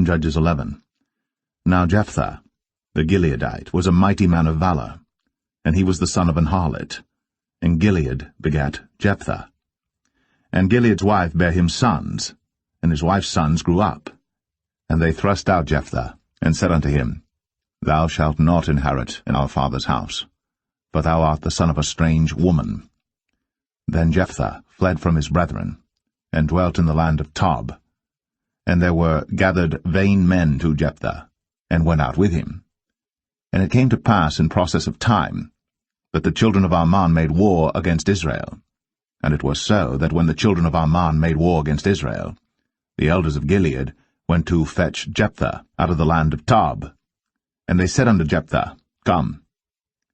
Judges 11. Now Jephthah, the Gileadite, was a mighty man of valor, and he was the son of an harlot, and Gilead begat Jephthah. And Gilead's wife bare him sons, and his wife's sons grew up. And they thrust out Jephthah, and said unto him, Thou shalt not inherit in our father's house, for thou art the son of a strange woman. Then Jephthah fled from his brethren, and dwelt in the land of Tob. And there were gathered vain men to Jephthah, and went out with him. And it came to pass in process of time, that the children of Ammon made war against Israel. And it was so that when the children of Ammon made war against Israel, the elders of Gilead went to fetch Jephthah out of the land of Tob. And they said unto Jephthah, Come,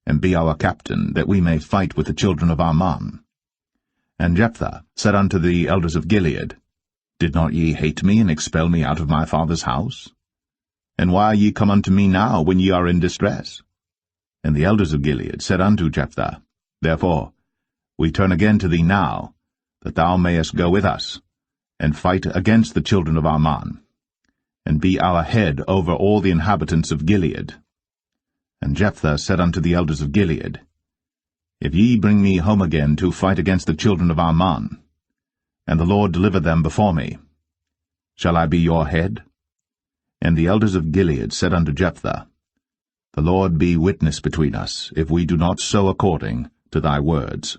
and be our captain, that we may fight with the children of Ammon. And Jephthah said unto the elders of Gilead, Did not ye hate me, and expel me out of my father's house? And why are ye come unto me now, when ye are in distress? And the elders of Gilead said unto Jephthah, Therefore we turn again to thee now, that thou mayest go with us, and fight against the children of Ammon, and be our head over all the inhabitants of Gilead. And Jephthah said unto the elders of Gilead, If ye bring me home again to fight against the children of Ammon, and the Lord deliver them before me, shall I be your head? And the elders of Gilead said unto Jephthah, The Lord be witness between us, if we do not so according to thy words.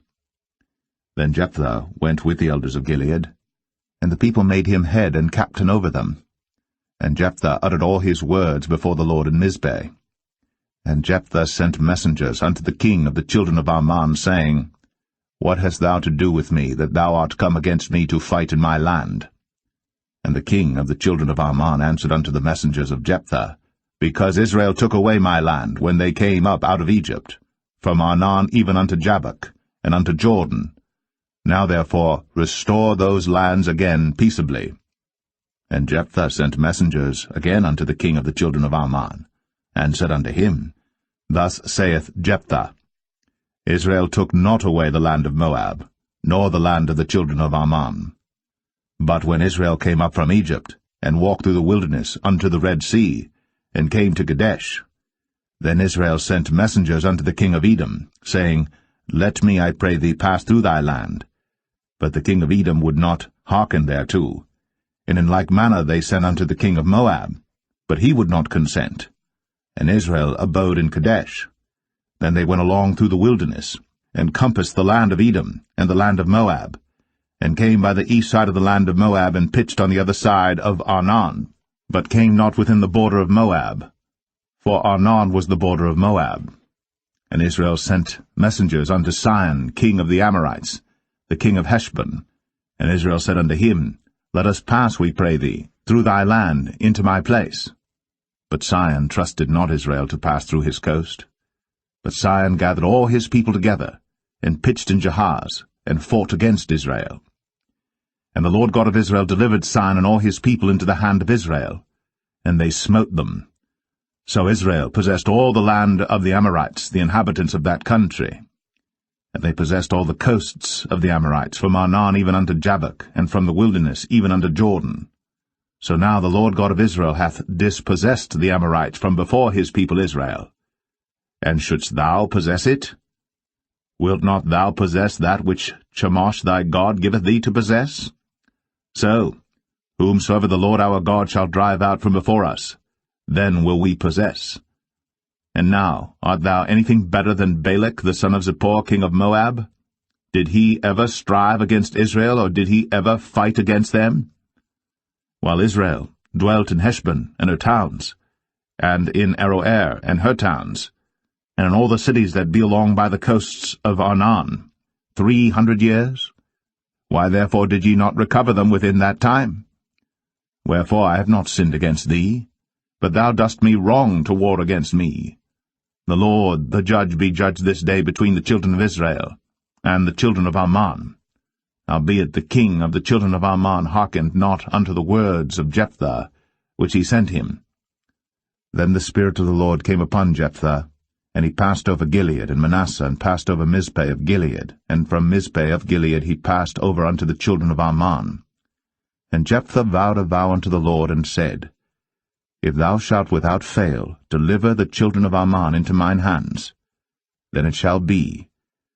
Then Jephthah went with the elders of Gilead, and the people made him head and captain over them. And Jephthah uttered all his words before the Lord in Mizpeh. And Jephthah sent messengers unto the king of the children of Ammon, saying, What hast thou to do with me, that thou art come against me to fight in my land? And the king of the children of Ammon answered unto the messengers of Jephthah, Because Israel took away my land when they came up out of Egypt, from Arnon even unto Jabbok, and unto Jordan. Now therefore restore those lands again peaceably. And Jephthah sent messengers again unto the king of the children of Ammon, and said unto him, Thus saith Jephthah, Israel took not away the land of Moab, nor the land of the children of Ammon. But when Israel came up from Egypt, and walked through the wilderness unto the Red Sea, and came to Kadesh, then Israel sent messengers unto the king of Edom, saying, Let me, I pray thee, pass through thy land. But the king of Edom would not hearken thereto. And in like manner they sent unto the king of Moab, but he would not consent. And Israel abode in Kadesh. Then they went along through the wilderness, and compassed the land of Edom, and the land of Moab, and came by the east side of the land of Moab, and pitched on the other side of Arnon, but came not within the border of Moab, for Arnon was the border of Moab. And Israel sent messengers unto Sihon, king of the Amorites, the king of Heshbon. And Israel said unto him, Let us pass, we pray thee, through thy land into my place. But Sihon trusted not Israel to pass through his coast. But Sihon gathered all his people together, and pitched in Jahaz, and fought against Israel. And the Lord God of Israel delivered Sihon and all his people into the hand of Israel, and they smote them. So Israel possessed all the land of the Amorites, the inhabitants of that country. And they possessed all the coasts of the Amorites, from Arnon even unto Jabbok, and from the wilderness even unto Jordan. So now the Lord God of Israel hath dispossessed the Amorites from before his people Israel. And shouldst thou possess it? Wilt not thou possess that which Chemosh thy God giveth thee to possess? So, whomsoever the Lord our God shall drive out from before us, then will we possess. And now, art thou anything better than Balak the son of Zippor, king of Moab? Did he ever strive against Israel, or did he ever fight against them? While Israel dwelt in Heshbon and her towns, and in Aroer and her towns, and in all the cities that be along by the coasts of Arnon, 300 years? Why therefore did ye not recover them within that time? Wherefore I have not sinned against thee, but thou dost me wrong to war against me. The Lord, the judge, be judged this day between the children of Israel and the children of Ammon. Howbeit the king of the children of Ammon hearkened not unto the words of Jephthah, which he sent him. Then the Spirit of the Lord came upon Jephthah, and he passed over Gilead and Manasseh, and passed over Mizpeh of Gilead, and from Mizpeh of Gilead he passed over unto the children of Ammon. And Jephthah vowed a vow unto the Lord, and said, If thou shalt without fail deliver the children of Ammon into mine hands, then it shall be,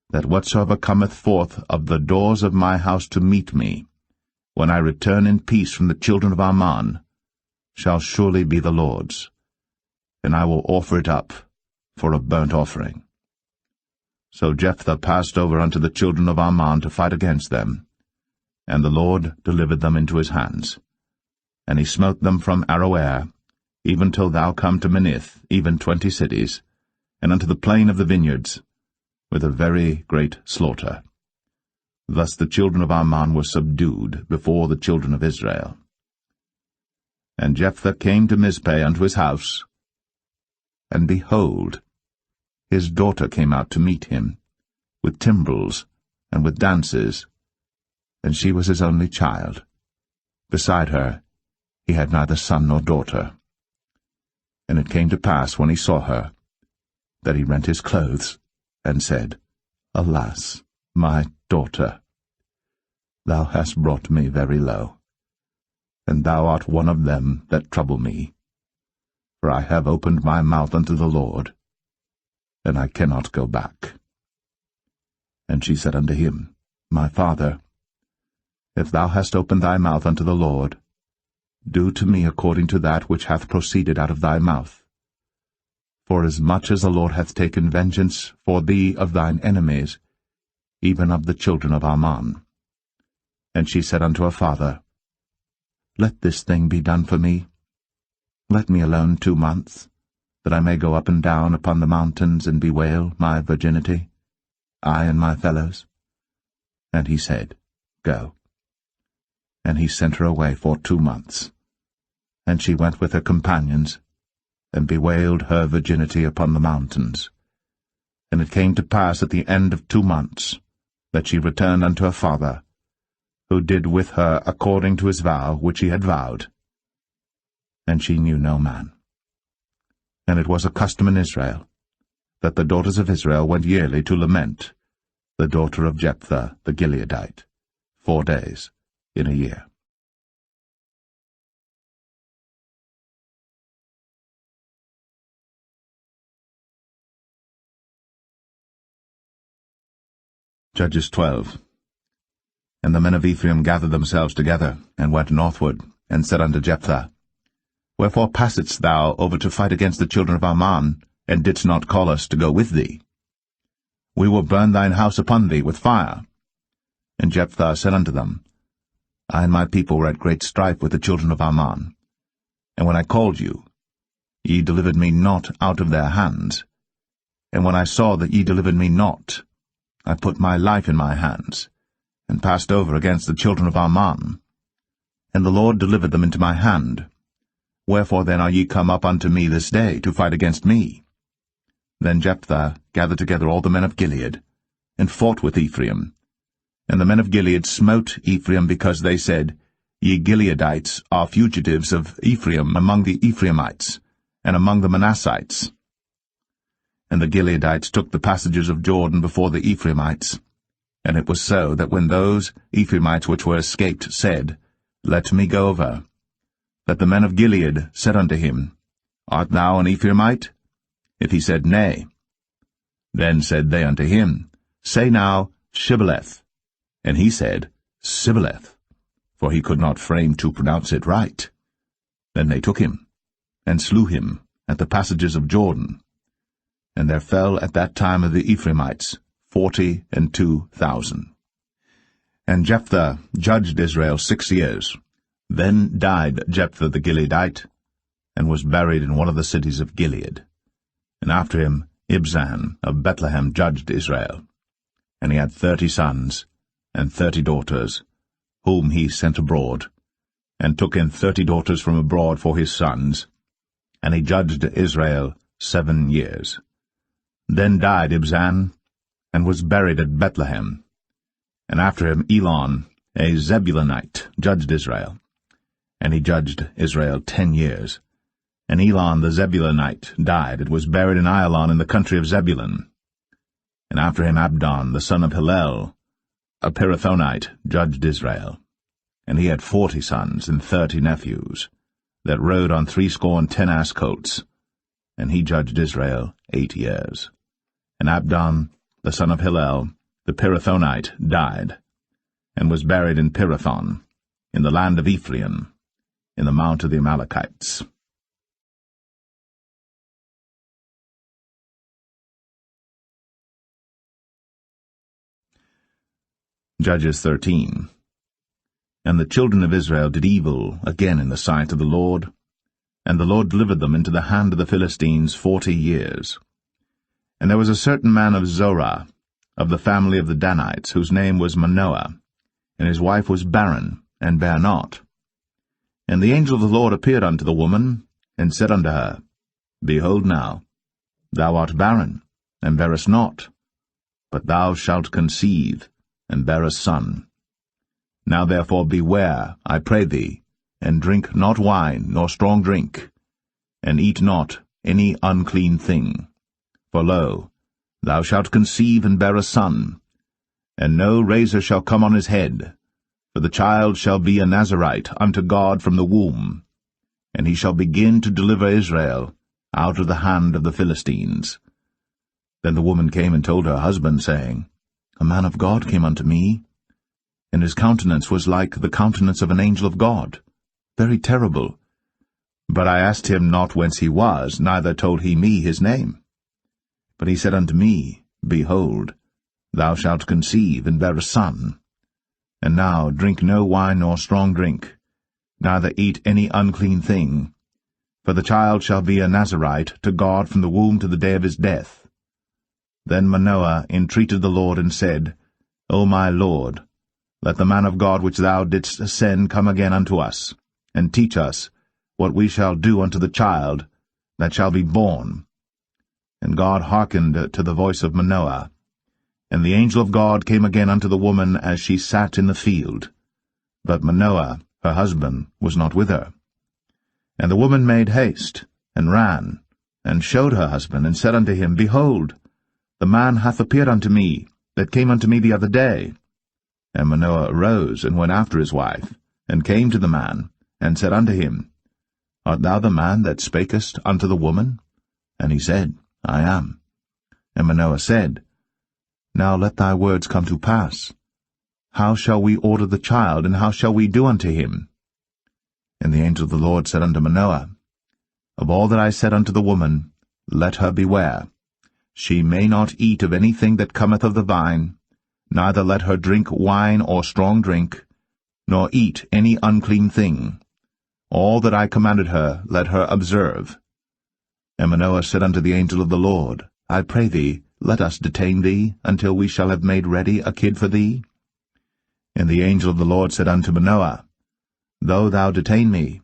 that whatsoever cometh forth of the doors of my house to meet me, when I return in peace from the children of Ammon, shall surely be the Lord's, and I will offer it up for a burnt offering. So Jephthah passed over unto the children of Ammon to fight against them, and the Lord delivered them into his hands. And he smote them from Aroer, even till thou come to Minnith, even 20 cities, and unto the plain of the vineyards, with a very great slaughter. Thus the children of Ammon were subdued before the children of Israel. And Jephthah came to Mizpeh unto his house, and behold, his daughter came out to meet him, with timbrels and with dances, and she was his only child. Beside her he had neither son nor daughter. And it came to pass, when he saw her, that he rent his clothes, and said, Alas, my daughter, thou hast brought me very low, and thou art one of them that trouble me. For I have opened my mouth unto the Lord, and I cannot go back. And she said unto him, My father, if thou hast opened thy mouth unto the Lord, do to me according to that which hath proceeded out of thy mouth. For as much as the Lord hath taken vengeance for thee of thine enemies, even of the children of Ammon. And she said unto her father, Let this thing be done for me. Let me alone 2 months, that I may go up and down upon the mountains and bewail my virginity, I and my fellows. And he said, Go. And he sent her away for 2 months. And she went with her companions, and bewailed her virginity upon the mountains. And it came to pass at the end of 2 months, that she returned unto her father, who did with her according to his vow which he had vowed. And she knew no man. And it was a custom in Israel, that the daughters of Israel went yearly to lament the daughter of Jephthah the Gileadite, 4 days in a year. Judges 12. And the men of Ephraim gathered themselves together, and went northward, and said unto Jephthah, Wherefore passedst thou over to fight against the children of Ammon, and didst not call us to go with thee? We will burn thine house upon thee with fire. And Jephthah said unto them, I and my people were at great strife with the children of Ammon. And when I called you, ye delivered me not out of their hands. And when I saw that ye delivered me not, I put my life in my hands, and passed over against the children of Ammon. And the Lord delivered them into my hand. Wherefore then are ye come up unto me this day to fight against me? Then Jephthah gathered together all the men of Gilead, and fought with Ephraim. And the men of Gilead smote Ephraim, because they said, Ye Gileadites are fugitives of Ephraim among the Ephraimites, and among the Manassites. And the Gileadites took the passages of Jordan before the Ephraimites. And it was so, that when those Ephraimites which were escaped said, Let me go over, that the men of Gilead said unto him, Art thou an Ephraimite? If he said, Nay. Then said they unto him, Say now, Shibboleth. And he said, Sibboleth, for he could not frame to pronounce it right. Then they took him, and slew him at the passages of Jordan. And there fell at that time of the Ephraimites 42,000. And Jephthah judged Israel 6 years. Then died Jephthah the Gileadite, and was buried in one of the cities of Gilead. And after him Ibzan of Bethlehem judged Israel. And he had 30 sons, and 30 daughters, whom he sent abroad, and took in 30 daughters from abroad for his sons. And he judged Israel 7 years. Then died Ibzan, and was buried at Bethlehem. And after him Elon, a Zebulunite, judged Israel. And he judged Israel 10 years. And Elon the Zebulunite died, and was buried in Ailon in the country of Zebulun. And after him Abdon, the son of Hillel, a Pirathonite, judged Israel. And he had 40 sons and 30 nephews. that rode on 60 ass colts, and he judged Israel 8 years. And Abdon, the son of Hillel, the Pirathonite, died, and was buried in Pirathon, in the land of Ephraim, in the mount of the Amalekites. Judges 13. And the children of Israel did evil again in the sight of the Lord, and the Lord delivered them into the hand of the Philistines 40 years. And there was a certain man of Zorah, of the family of the Danites, whose name was Manoah, and his wife was barren, and bare not. And the angel of the Lord appeared unto the woman, and said unto her, Behold now, thou art barren, and bearest not, but thou shalt conceive, and bear a son. Now therefore beware, I pray thee, and drink not wine nor strong drink, and eat not any unclean thing. For lo, thou shalt conceive and bear a son, and no razor shall come on his head, for the child shall be a Nazarite unto God from the womb, and he shall begin to deliver Israel out of the hand of the Philistines. Then the woman came and told her husband, saying, A man of God came unto me, and his countenance was like the countenance of an angel of God, very terrible. But I asked him not whence he was, neither told he me his name. But he said unto me, Behold, thou shalt conceive and bear a son. And now drink no wine nor strong drink, neither eat any unclean thing, for the child shall be a Nazarite to God from the womb to the day of his death. Then Manoah entreated the Lord, and said, O my Lord, let the man of God which thou didst send come again unto us, and teach us what we shall do unto the child that shall be born. And God hearkened to the voice of Manoah. And the angel of God came again unto the woman as she sat in the field. But Manoah, her husband, was not with her. And the woman made haste, and ran, and showed her husband, and said unto him, Behold, the man hath appeared unto me, that came unto me the other day. And Manoah arose, and went after his wife, and came to the man, and said unto him, Art thou the man that spakest unto the woman? And he said, I am. And Manoah said, Now let thy words come to pass. How shall we order the child, and how shall we do unto him? And the angel of the Lord said unto Manoah, Of all that I said unto the woman, let her beware. She may not eat of anything that cometh of the vine, neither let her drink wine or strong drink, nor eat any unclean thing. All that I commanded her let her observe. And Manoah said unto the angel of the Lord, I pray thee, let us detain thee, until we shall have made ready a kid for thee. And the angel of the Lord said unto Manoah, Though thou detain me,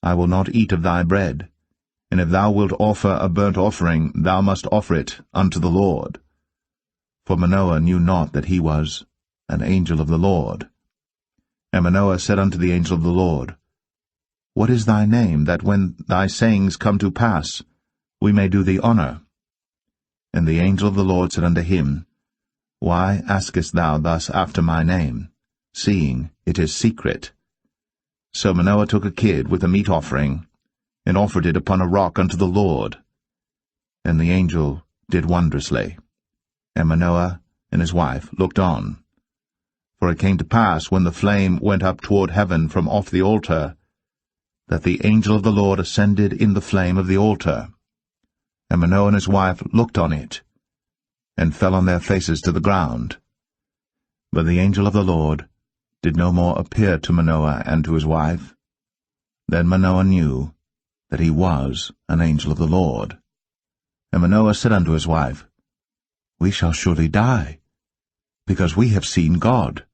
I will not eat of thy bread, and if thou wilt offer a burnt offering, thou must offer it unto the Lord. For Manoah knew not that he was an angel of the Lord. And Manoah said unto the angel of the Lord, What is thy name, that when thy sayings come to pass, we may do thee honor? And the angel of the Lord said unto him, Why askest thou thus after my name, seeing it is secret? So Manoah took a kid with a meat offering, and offered it upon a rock unto the Lord. And the angel did wondrously. And Manoah and his wife looked on. For it came to pass, when the flame went up toward heaven from off the altar, that the angel of the Lord ascended in the flame of the altar. And Manoah and his wife looked on it, and fell on their faces to the ground. But the angel of the Lord did no more appear to Manoah and to his wife. Then Manoah knew that he was an angel of the Lord. And Manoah said unto his wife, We shall surely die, because we have seen God.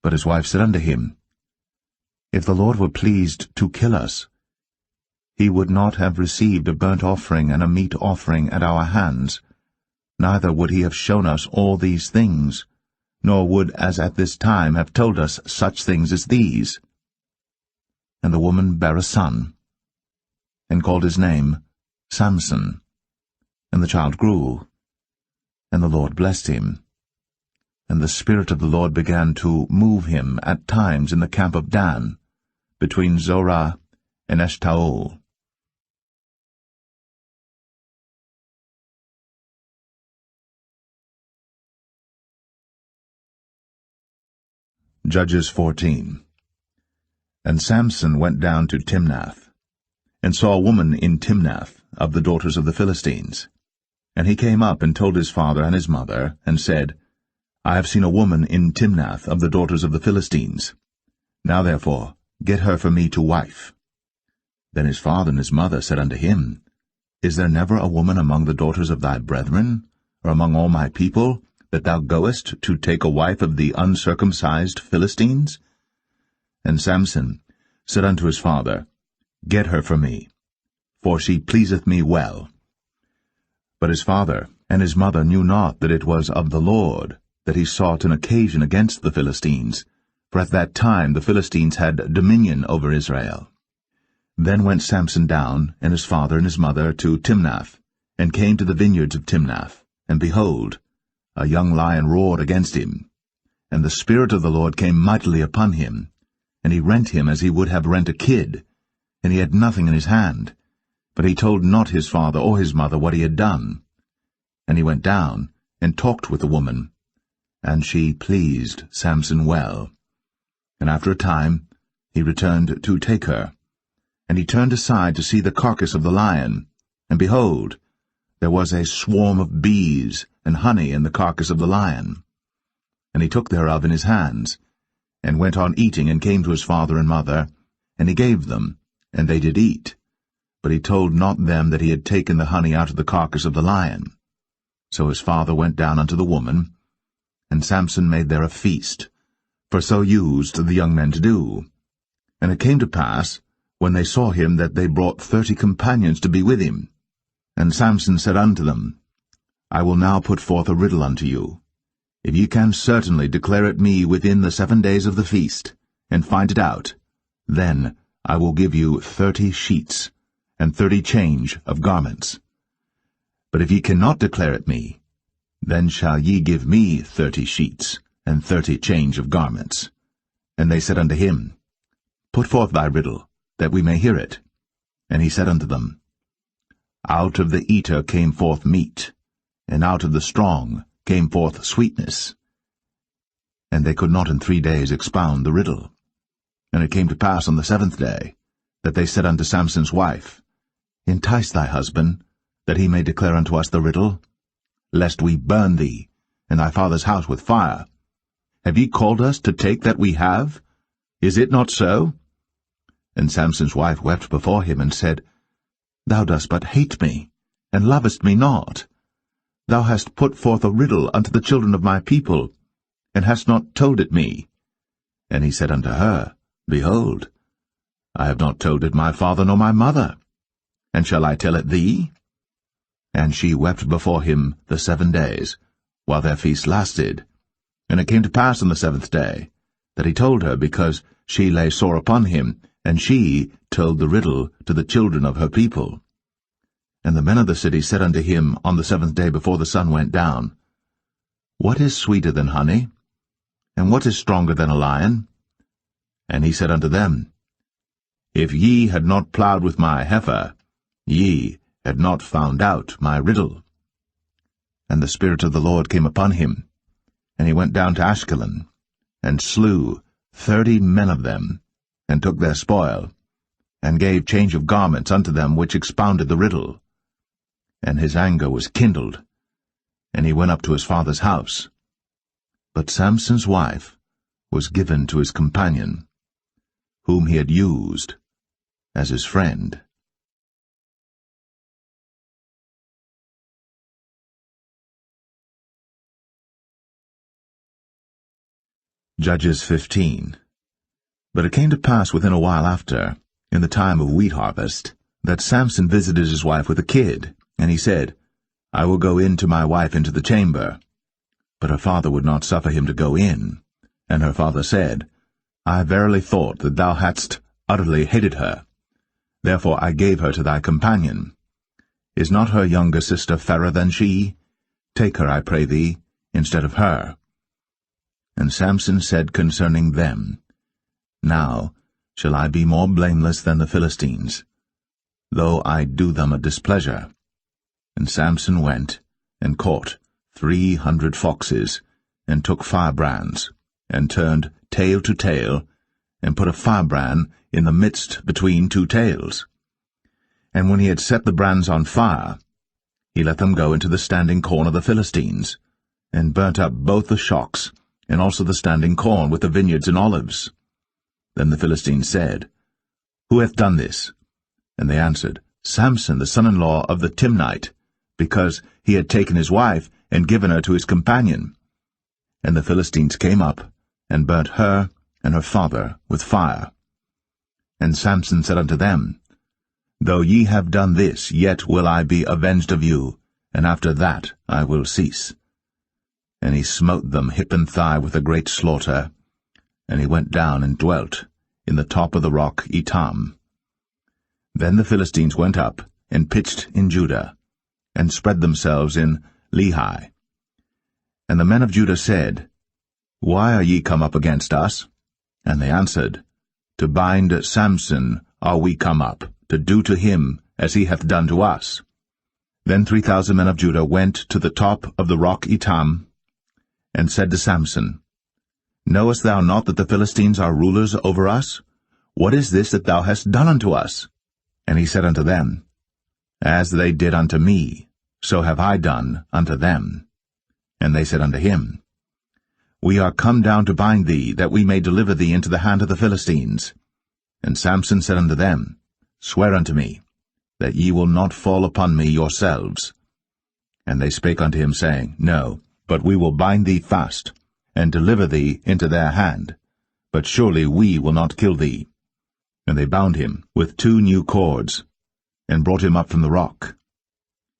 But his wife said unto him, If the Lord were pleased to kill us, he would not have received a burnt offering and a meat offering at our hands, neither would he have shown us all these things, nor would as at this time have told us such things as these. And the woman bare a son, and called his name Samson. And the child grew, and the Lord blessed him. And the Spirit of the Lord began to move him at times in the camp of Dan, between Zorah and Eshtaol. Judges 14. And Samson went down to Timnath, and saw a woman in Timnath of the daughters of the Philistines. And he came up and told his father and his mother, and said, I have seen a woman in Timnath of the daughters of the Philistines. Now therefore, get her for me to wife. Then his father and his mother said unto him, Is there never a woman among the daughters of thy brethren, or among all my people, that thou goest to take a wife of the uncircumcised Philistines? And Samson said unto his father, Get her for me, for she pleaseth me well. But his father and his mother knew not that it was of the Lord that he sought an occasion against the Philistines, for at that time the Philistines had dominion over Israel. Then went Samson down, and his father and his mother, to Timnath, and came to the vineyards of Timnath, and behold, a young lion roared against him. And the Spirit of the Lord came mightily upon him, and he rent him as he would have rent a kid, and he had nothing in his hand. But he told not his father or his mother what he had done. And he went down, and talked with the woman, and she pleased Samson well. And after a time he returned to take her. And he turned aside to see the carcass of the lion, and behold, there was a swarm of bees and honey in the carcass of the lion. And he took thereof in his hands, and went on eating, and came to his father and mother, and he gave them, and they did eat. But he told not them that he had taken the honey out of the carcass of the lion. So his father went down unto the woman, and Samson made there a feast, for so used the young men to do. And it came to pass, when they saw him, that they brought 30 companions to be with him. And Samson said unto them, I will now put forth a riddle unto you. If ye can certainly declare it me within the 7 days of the feast, and find it out, then I will give you 30 sheets, and 30 change of garments. But if ye cannot declare it me, then shall ye give me 30 sheets, and 30 change of garments. And they said unto him, Put forth thy riddle, that we may hear it. And he said unto them, Out of the eater came forth meat, and out of the strong came forth sweetness. And they could not in 3 days expound the riddle. And it came to pass on the 7th day, that they said unto Samson's wife, Entice thy husband, that he may declare unto us the riddle, lest we burn thee, and thy father's house with fire. Have ye called us to take that we have? Is it not so? And Samson's wife wept before him, and said, Thou dost but hate me, and lovest me not. Thou hast put forth a riddle unto the children of my people, and hast not told it me. And he said unto her, Behold, I have not told it my father nor my mother. And shall I tell it thee? And she wept before him the 7 days, while their feast lasted. And it came to pass on the 7th day, that he told her, because she lay sore upon him, and she told the riddle to the children of her people. And the men of the city said unto him on the 7th day before the sun went down, What is sweeter than honey? And what is stronger than a lion? And he said unto them, If ye had not plowed with my heifer, ye had not found out my riddle. And the Spirit of the Lord came upon him, and he went down to Ashkelon, and slew 30 men of them, and took their spoil, and gave change of garments unto them which expounded the riddle. And his anger was kindled, and he went up to his father's house. But Samson's wife was given to his companion, whom he had used as his friend. Judges 15. But it came to pass within a while after, in the time of wheat harvest, that Samson visited his wife with a kid, and he said, I will go in to my wife into the chamber. But her father would not suffer him to go in. And her father said, I verily thought that thou hadst utterly hated her. Therefore I gave her to thy companion. Is not her younger sister fairer than she? Take her, I pray thee, instead of her. And Samson said concerning them, Now shall I be more blameless than the Philistines, though I do them a displeasure? And Samson went, and caught 300 foxes, and took firebrands, and turned tail to tail, and put a firebrand in the midst between two tails. And when he had set the brands on fire, he let them go into the standing corn of the Philistines, and burnt up both the shocks, and also the standing corn with the vineyards and olives. Then the Philistines said, Who hath done this? And they answered, Samson, the son-in-law of the Timnite, because he had taken his wife, and given her to his companion. And the Philistines came up, and burnt her and her father with fire. And Samson said unto them, Though ye have done this, yet will I be avenged of you, and after that I will cease. And he smote them hip and thigh with a great slaughter, and he went down and dwelt in the top of the rock Etam. Then the Philistines went up, and pitched in Judah, and spread themselves in Lehi. And the men of Judah said, Why are ye come up against us? And they answered, To bind Samson are we come up, to do to him as he hath done to us. Then 3,000 men of Judah went to the top of the rock Etam, and said to Samson, Knowest thou not that the Philistines are rulers over us? What is this that thou hast done unto us? And he said unto them, As they did unto me, so have I done unto them. And they said unto him, We are come down to bind thee, that we may deliver thee into the hand of the Philistines. And Samson said unto them, Swear unto me, that ye will not fall upon me yourselves. And they spake unto him, saying, No, but we will bind thee fast, and deliver thee into their hand. But surely we will not kill thee. And they bound him with 2 new cords, and brought him up from the rock.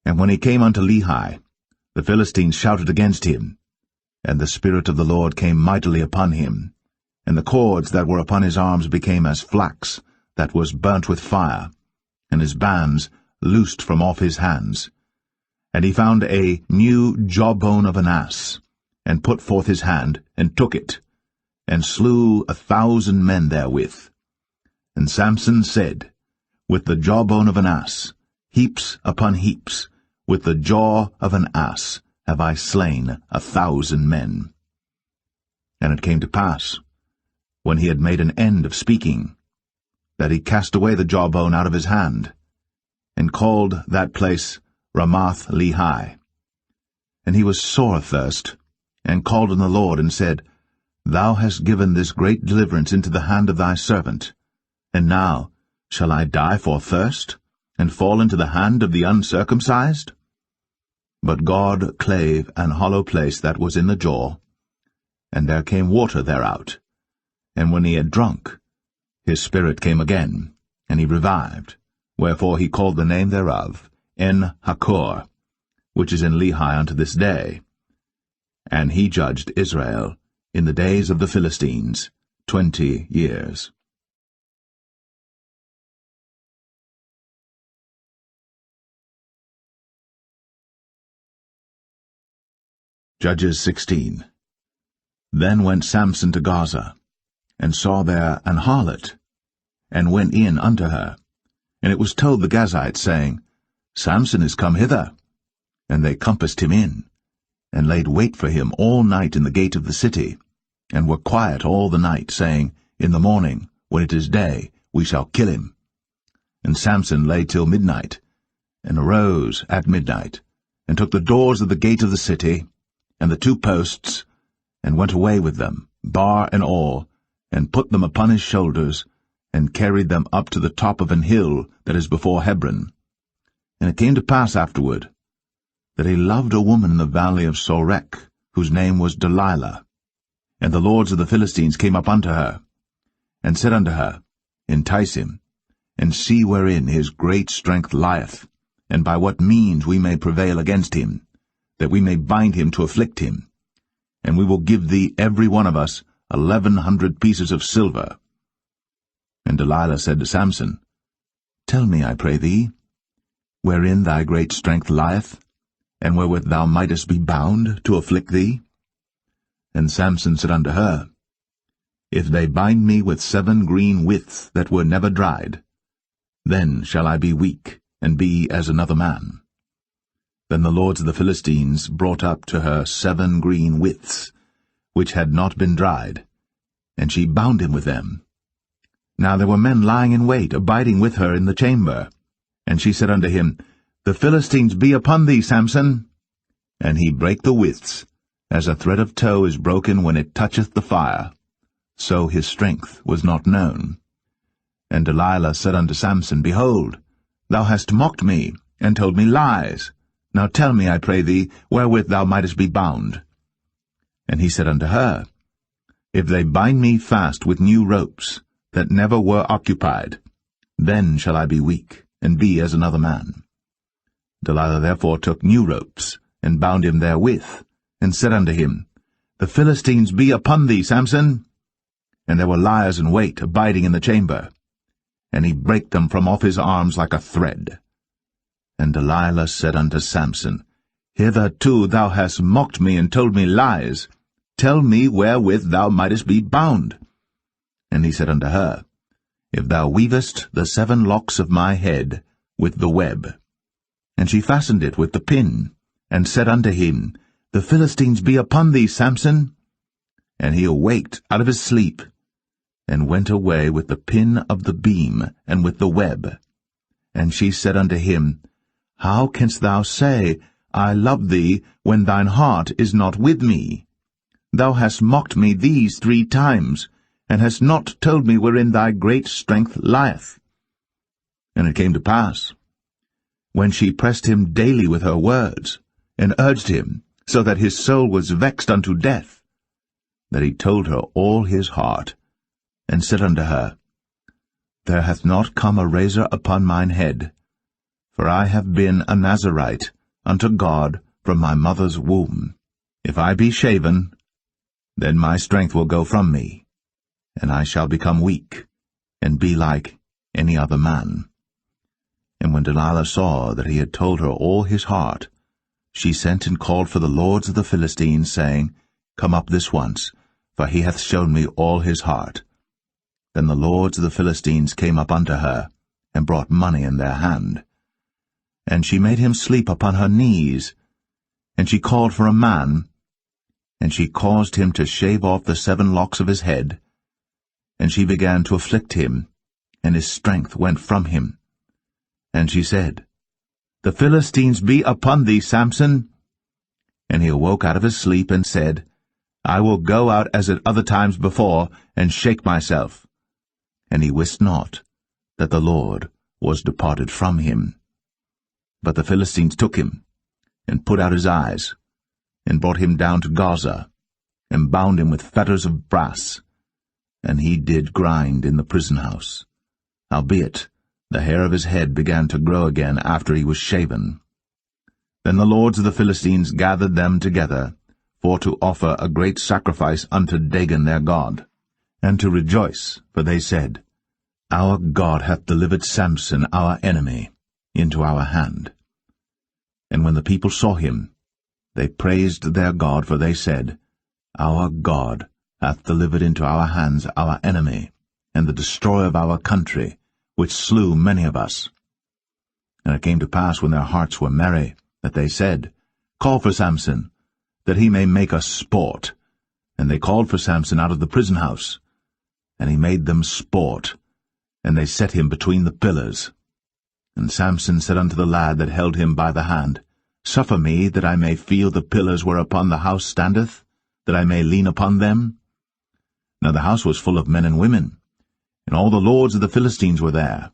And when he came unto Lehi, the Philistines shouted against him, and the Spirit of the Lord came mightily upon him, and the cords that were upon his arms became as flax that was burnt with fire, and his bands loosed from off his hands. And he found a new jawbone of an ass, and put forth his hand, and took it, and slew 1,000 men therewith. And Samson said, With the jawbone of an ass, heaps upon heaps, with the jaw of an ass have I slain 1,000 men. And it came to pass, when he had made an end of speaking, that he cast away the jawbone out of his hand, and called that place Ramath Lehi. And he was sore athirst, and called on the Lord, and said, Thou hast given this great deliverance into the hand of thy servant, and now shall I die for thirst, and fall into the hand of the uncircumcised? But God clave an hollow place that was in the jaw, and there came water thereout. And when he had drunk, his spirit came again, and he revived, wherefore he called the name thereof En-Hakkore, which is in Lehi unto this day. And he judged Israel in the days of the Philistines 20 years. Judges 16. Then went Samson to Gaza, and saw there an harlot, and went in unto her. And it was told the Gazites, saying, Samson is come hither. And they compassed him in, and laid wait for him all night in the gate of the city, and were quiet all the night, saying, In the morning, when it is day, we shall kill him. And Samson lay till midnight, and arose at midnight, and took the doors of the gate of the city, and the 2 posts, and went away with them, bar and all, and put them upon his shoulders, and carried them up to the top of an hill that is before Hebron. And it came to pass afterward, that he loved a woman in the valley of Sorek, whose name was Delilah. And the lords of the Philistines came up unto her, and said unto her, Entice him, and see wherein his great strength lieth, and by what means we may prevail against him, that we may bind him to afflict him. And we will give thee every one of us 1,100 pieces of silver. And Delilah said to Samson, Tell me, I pray thee, wherein thy great strength lieth, and wherewith thou mightest be bound to afflict thee? And Samson said unto her, If they bind me with 7 green withs that were never dried, then shall I be weak, and be as another man. Then the lords of the Philistines brought up to her 7 green withs, which had not been dried, and she bound him with them. Now there were men lying in wait, abiding with her in the chamber. And she said unto him, The Philistines be upon thee, Samson. And he brake the withs, as a thread of tow is broken when it toucheth the fire. So his strength was not known. And Delilah said unto Samson, Behold, thou hast mocked me, and told me lies. Now tell me, I pray thee, wherewith thou mightest be bound. And he said unto her, If they bind me fast with new ropes, that never were occupied, then shall I be weak, and be as another man. Delilah therefore took new ropes, and bound him therewith, and said unto him, The Philistines be upon thee, Samson. And there were liers in wait, abiding in the chamber. And he brake them from off his arms like a thread. And Delilah said unto Samson, Hitherto thou hast mocked me, and told me lies. Tell me wherewith thou mightest be bound. And he said unto her, If thou weavest the 7 locks of my head with the web. And she fastened it with the pin, and said unto him, The Philistines be upon thee, Samson. And he awaked out of his sleep, and went away with the pin of the beam, and with the web. And she said unto him, How canst thou say, I love thee, when thine heart is not with me? Thou hast mocked me these 3 times, and hast not told me wherein thy great strength lieth. And it came to pass, when she pressed him daily with her words, and urged him, so that his soul was vexed unto death, that he told her all his heart, and said unto her, There hath not come a razor upon mine head, for I have been a Nazarite unto God from my mother's womb. If I be shaven, then my strength will go from me, and I shall become weak, and be like any other man. And when Delilah saw that he had told her all his heart, she sent and called for the lords of the Philistines, saying, Come up this once, for he hath shown me all his heart. Then the lords of the Philistines came up unto her, and brought money in their hand. And she made him sleep upon her knees, and she called for a man, and she caused him to shave off the 7 locks of his head, and she began to afflict him, and his strength went from him. And she said, The Philistines be upon thee, Samson. And he awoke out of his sleep, and said, I will go out as at other times before, and shake myself. And he wist not that the Lord was departed from him. But the Philistines took him, and put out his eyes, and brought him down to Gaza, and bound him with fetters of brass, and he did grind in the prison house. Howbeit, the hair of his head began to grow again after he was shaven. Then the lords of the Philistines gathered them together, for to offer a great sacrifice unto Dagon their god, and to rejoice, for they said, Our God hath delivered Samson our enemy into our hand. And when the people saw him, they praised their God, for they said, Our God hath delivered into our hands our enemy, and the destroyer of our country, which slew many of us. And it came to pass, when their hearts were merry, that they said, Call for Samson, that he may make us sport. And they called for Samson out of the prison house, and he made them sport, and they set him between the pillars. And Samson said unto the lad that held him by the hand, Suffer me, that I may feel the pillars whereupon the house standeth, that I may lean upon them. Now the house was full of men and women, and all the lords of the Philistines were there.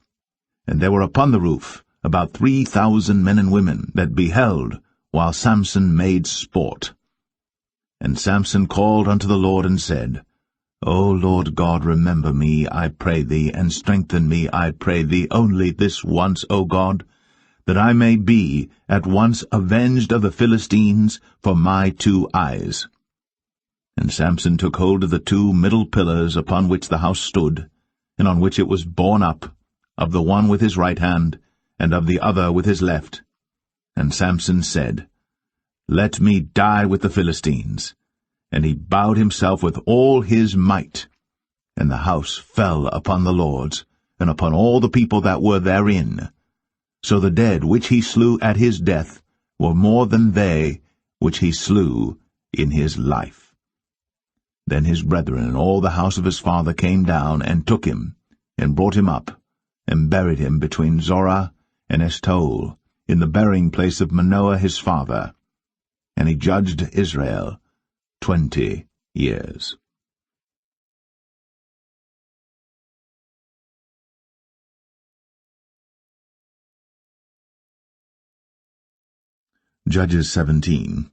And there were upon the roof about 3,000 men and women that beheld while Samson made sport. And Samson called unto the Lord, and said, O Lord God, remember me, I pray thee, and strengthen me, I pray thee, only this once, O God, that I may be at once avenged of the Philistines for my 2 eyes. And Samson took hold of the 2 middle pillars upon which the house stood, and on which it was borne up, of the one with his right hand, and of the other with his left. And Samson said, Let me die with the Philistines. And he bowed himself with all his might, And the house fell upon the lords, and upon all the people that were therein. So the dead which he slew at his death were more than they which he slew in his life. Then his brethren and all the house of his father came down, and took him, and brought him up, and buried him between Zorah and Eshtaol, in the burying place of Manoah his father. And he judged Israel 20 years. Judges 17.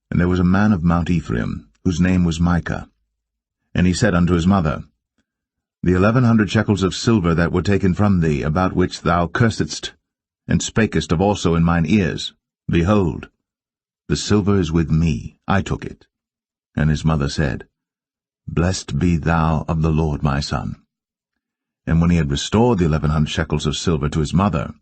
And there was a man of Mount Ephraim, whose name was Micah. And he said unto his mother, The 1100 shekels of silver that were taken from thee, about which thou cursedst, and spakest of also in mine ears, behold, the silver is with me, I took it. And his mother said, Blessed be thou of the Lord, my son. And when he had restored the 1100 shekels of silver to his mother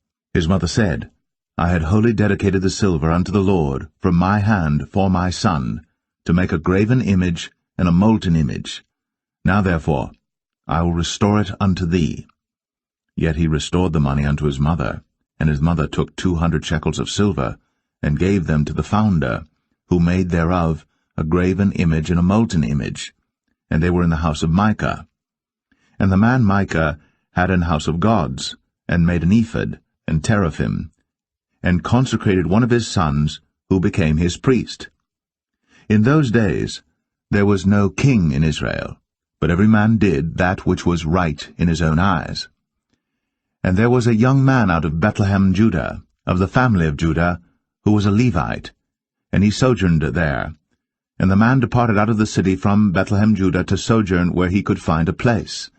said, I had wholly dedicated the silver unto the Lord from my hand for my son, to make a graven image and a molten image. Now therefore I will restore it unto thee. Yet he restored the money unto his mother, and his mother took 200 shekels of silver, and gave them to the founder, who made thereof a graven image and a molten image, and they were in the house of Micah. And the man Micah had an house of gods, and made an ephod, and teraphim, and consecrated one of his sons, who became his priest. In those days there was no king in Israel, but every man did that which was right in his own eyes. And there was a young man out of Bethlehem, Judah, of the family of Judah, who was a Levite, and he sojourned there. And the man departed out of the city from Bethlehem, Judah, to sojourn where he could find a place.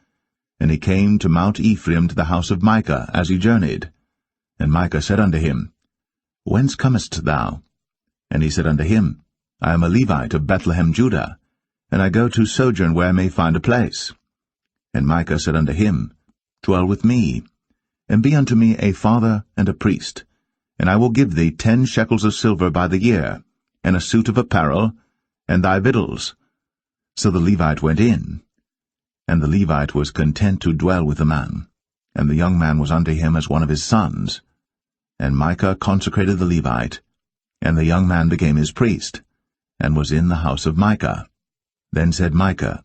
And he came to Mount Ephraim, to the house of Micah, as he journeyed. And Micah said unto him, Whence comest thou? And he said unto him, I am a Levite of Bethlehem, Judah, and I go to sojourn where I may find a place. And Micah said unto him, Dwell with me, and be unto me a father and a priest, and I will give thee 10 shekels of silver by the year, and a suit of apparel, and thy victuals. So the Levite went in, and the Levite was content to dwell with the man, and the young man was unto him as one of his sons. And Micah consecrated the Levite, and the young man became his priest, and was in the house of Micah. Then said Micah,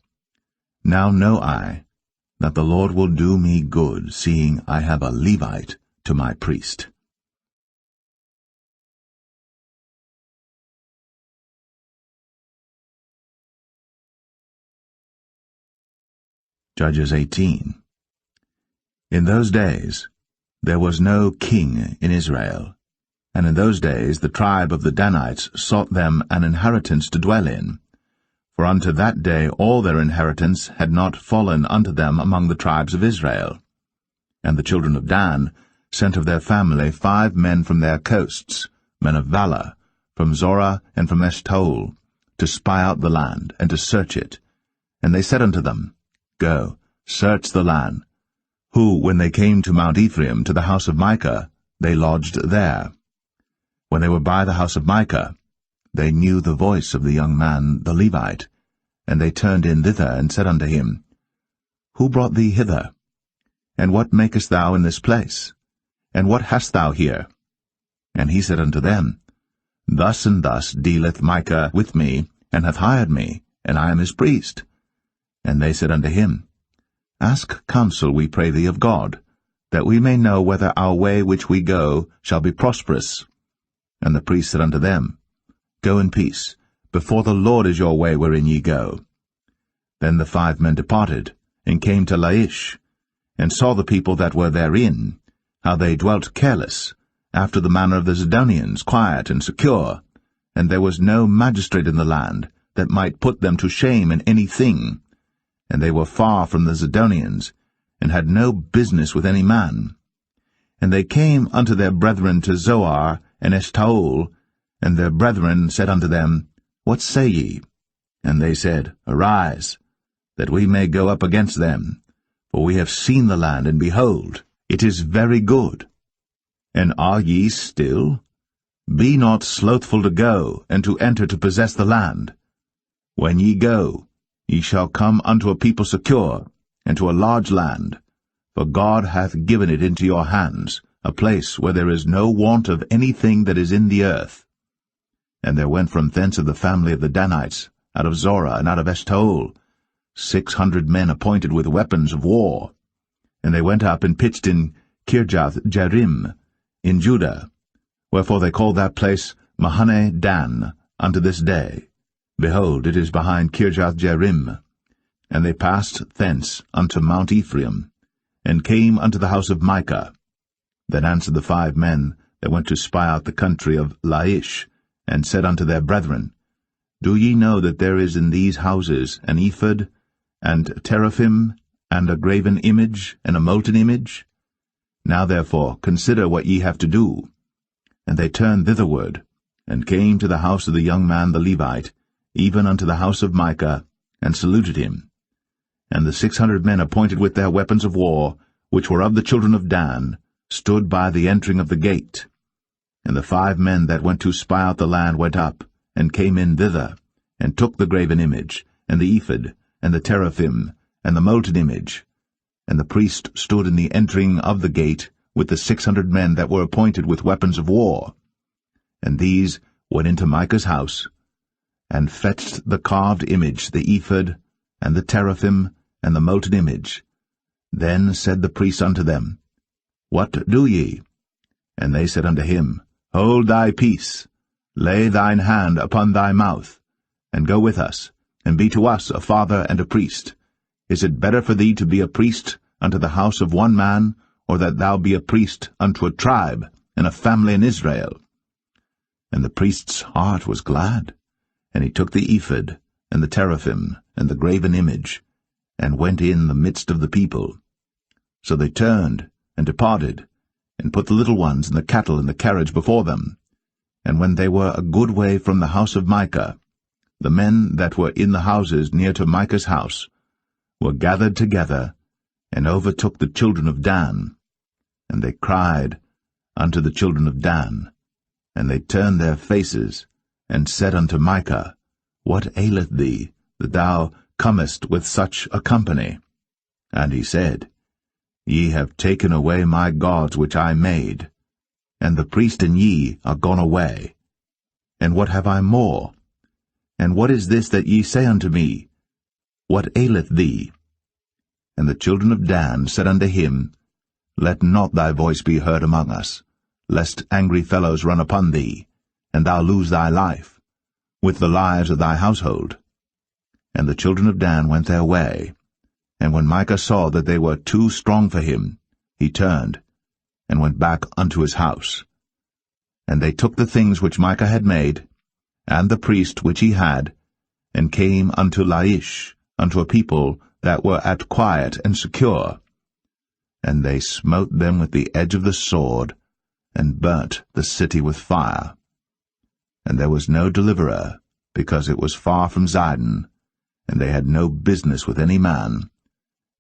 Now know I that the Lord will do me good, seeing I have a Levite to my priest. Judges 18. In those days there was no king in Israel, and in those days the tribe of the Danites sought them an inheritance to dwell in. For unto that day all their inheritance had not fallen unto them among the tribes of Israel. And the children of Dan sent of their family 5 men from their coasts, men of valor, from Zorah and from Eshtaol, to spy out the land, and to search it. And they said unto them, Go, search the land. Who, when they came to Mount Ephraim, to the house of Micah, they lodged there. When they were by the house of Micah, they knew the voice of the young man, the Levite, and they turned in thither, and said unto him, Who brought thee hither? And what makest thou in this place? And what hast thou here? And he said unto them, Thus and thus dealeth Micah with me, and hath hired me, and I am his priest. And they said unto him, Ask counsel, we pray thee, of God, that we may know whether our way which we go shall be prosperous. And the priest said unto them, Go in peace, before the Lord is your way wherein ye go. Then the 5 men departed, and came to Laish, and saw the people that were therein, how they dwelt careless, after the manner of the Zidonians, quiet and secure, and there was no magistrate in the land that might put them to shame in any thing. And they were far from the Zidonians, and had no business with any man. And they came unto their brethren to Zoar and Eshtaol, and their brethren said unto them, What say ye? And they said, Arise, that we may go up against them, for we have seen the land, and behold, it is very good. And are ye still? Be not slothful to go, and to enter to possess the land. When ye go, Ye shall come unto a people secure, and to a large land, for God hath given it into your hands, a place where there is no want of anything that is in the earth. And there went from thence of the family of the Danites, out of Zorah and out of Eshtaol, 600 men appointed with weapons of war. And they went up and pitched in Kirjath-jearim, in Judah. Wherefore they call that place Mahane Dan unto this day. Behold, it is behind Kirjath-jearim. And they passed thence unto Mount Ephraim, and came unto the house of Micah. Then answered the 5 men that went to spy out the country of Laish, and said unto their brethren, Do ye know that there is in these houses an ephod, and teraphim, and a graven image, and a molten image? Now therefore consider what ye have to do. And they turned thitherward, and came to the house of the young man the Levite, even unto the house of Micah, and saluted him. And the 600 men appointed with their weapons of war, which were of the children of Dan, stood by the entering of the gate. And the 5 men that went to spy out the land went up, and came in thither, and took the graven image, and the ephod, and the teraphim, and the molten image. And the priest stood in the entering of the gate, with the 600 men that were appointed with weapons of war. And these went into Micah's house, and fetched the carved image, the ephod, and the teraphim, and the molten image. Then said the priest unto them, What do ye? And they said unto him, Hold thy peace, lay thine hand upon thy mouth, and go with us, and be to us a father and a priest. Is it better for thee to be a priest unto the house of one man, or that thou be a priest unto a tribe, and a family in Israel? And the priest's heart was glad, and he took the ephod, and the teraphim, and the graven image, and went in the midst of the people. So they turned, and departed, and put the little ones and the cattle in the carriage before them. And when they were a good way from the house of Micah, the men that were in the houses near to Micah's house were gathered together, and overtook the children of Dan. And they cried unto the children of Dan, and they turned their faces, and said unto Micah, What aileth thee, that thou comest with such a company? And he said, Ye have taken away my gods which I made, and the priest and ye are gone away. And what have I more? And what is this that ye say unto me? What aileth thee? And the children of Dan said unto him, Let not thy voice be heard among us, lest angry fellows run upon thee, and thou lose thy life, with the lives of thy household. And the children of Dan went their way. And when Micah saw that they were too strong for him, he turned, and went back unto his house. And they took the things which Micah had made, and the priest which he had, and came unto Laish, unto a people that were at quiet and secure. And they smote them with the edge of the sword, and burnt the city with fire. And there was no deliverer, because it was far from Zidon, and they had no business with any man.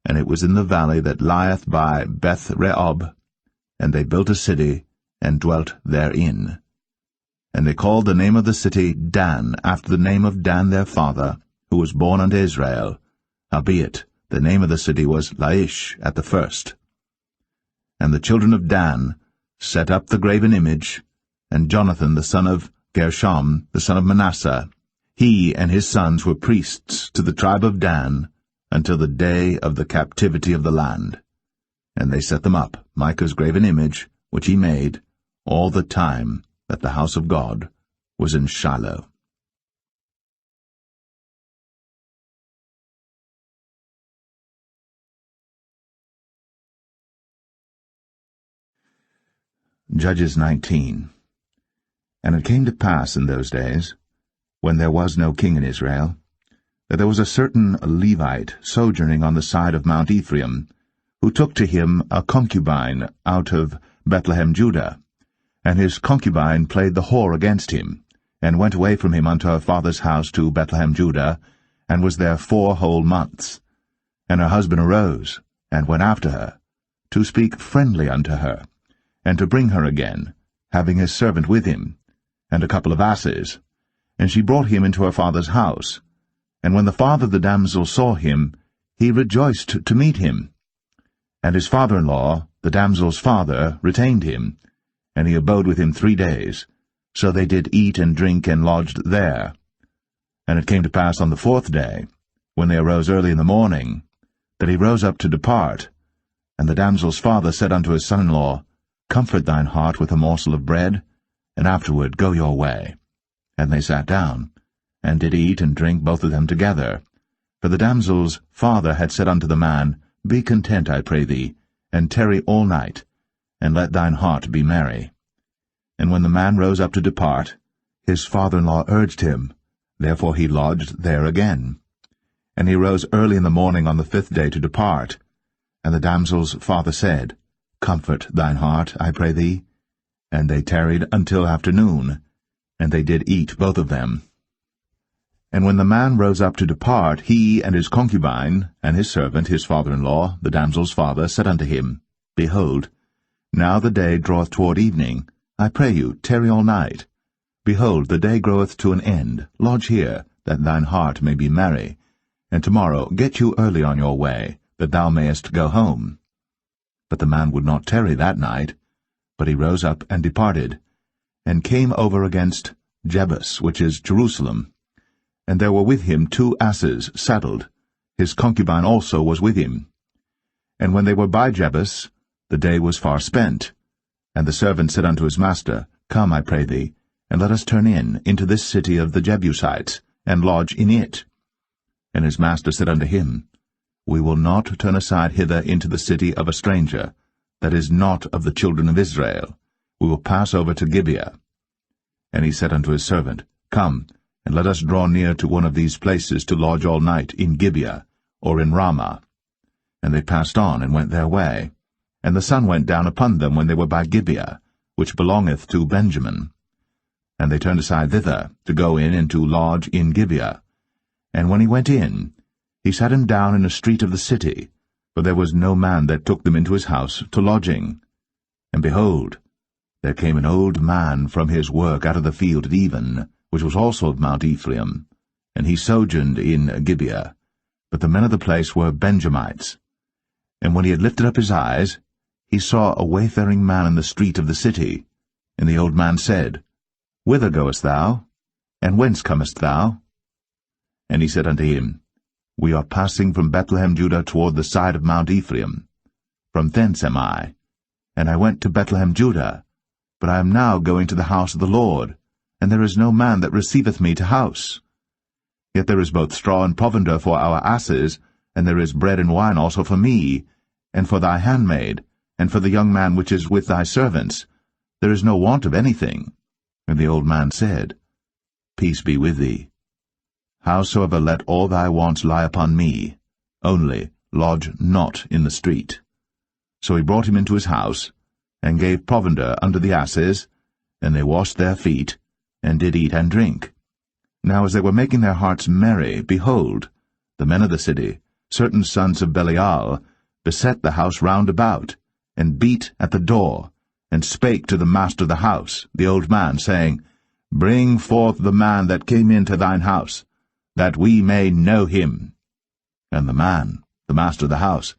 And it was in the valley that lieth by Beth-rehob, and they built a city, and dwelt therein. And they called the name of the city Dan, after the name of Dan their father, who was born unto Israel. Howbeit, the name of the city was Laish at the first. And the children of Dan set up the graven image, and Jonathan the son of Gershom, the son of Manasseh, he and his sons were priests to the tribe of Dan, until the day of the captivity of the land. And they set them up, Micah's graven image, which he made, all the time that the house of God was in Shiloh. Judges 19. And it came to pass in those days, when there was no king in Israel, that there was a certain Levite sojourning on the side of Mount Ephraim, who took to him a concubine out of Bethlehem, Judah. And his concubine played the whore against him, and went away from him unto her father's house to Bethlehem, Judah, and was there 4 whole months. And her husband arose, and went after her, to speak friendly unto her, and to bring her again, having his servant with him, and a couple of asses. And she brought him into her father's house. And when the father of the damsel saw him, he rejoiced to meet him. And his father-in-law, the damsel's father, retained him, and he abode with him 3 days. So they did eat and drink and lodged there. And it came to pass on the 4th day, when they arose early in the morning, that he rose up to depart. And the damsel's father said unto his son-in-law, Comfort thine heart with a morsel of bread, and afterward go your way. And they sat down, and did eat and drink both of them together. For the damsel's father had said unto the man, Be content, I pray thee, and tarry all night, and let thine heart be merry. And when the man rose up to depart, his father-in-law urged him, therefore he lodged there again. And he rose early in the morning on the 5th day to depart. And the damsel's father said, Comfort thine heart, I pray thee. And they tarried until afternoon, and they did eat both of them. And when the man rose up to depart, he and his concubine, and his servant, his father-in-law, the damsel's father, said unto him, Behold, now the day draweth toward evening. I pray you, tarry all night. Behold, the day groweth to an end. Lodge here, that thine heart may be merry. And tomorrow get you early on your way, that thou mayest go home. But the man would not tarry that night, but he rose up and departed, and came over against Jebus, which is Jerusalem. And there were with him 2 asses saddled. His concubine also was with him. And when they were by Jebus, the day was far spent. And the servant said unto his master, Come, I pray thee, and let us turn into this city of the Jebusites, and lodge in it. And his master said unto him, We will not turn aside hither into the city of a stranger, that is not of the children of Israel. We will pass over to Gibeah. And he said unto his servant, Come, and let us draw near to one of these places to lodge all night in Gibeah, or in Ramah. And they passed on, and went their way. And the sun went down upon them when they were by Gibeah, which belongeth to Benjamin. And they turned aside thither, to go in and to lodge in Gibeah. And when he went in, he sat him down in a street of the city, for there was no man that took them into his house to lodging. And behold, there came an old man from his work out of the field at even, which was also of Mount Ephraim, and he sojourned in Gibeah. But the men of the place were Benjamites. And when he had lifted up his eyes, he saw a wayfaring man in the street of the city. And the old man said, Whither goest thou? And whence comest thou? And he said unto him, We are passing from Bethlehem Judah toward the side of Mount Ephraim. From thence am I. And I went to Bethlehem Judah, but I am now going to the house of the Lord, and there is no man that receiveth me to house. Yet there is both straw and provender for our asses, and there is bread and wine also for me, and for thy handmaid, and for the young man which is with thy servants. There is no want of anything. And the old man said, Peace be with thee. Howsoever let all thy wants lie upon me, only lodge not in the street. So he brought him into his house, and gave provender unto the asses, and they washed their feet, and did eat and drink. Now as they were making their hearts merry, behold, the men of the city, certain sons of Belial, beset the house round about, and beat at the door, and spake to the master of the house, the old man, saying, Bring forth the man that came into thine house, that we may know him. And the man, the master of the house,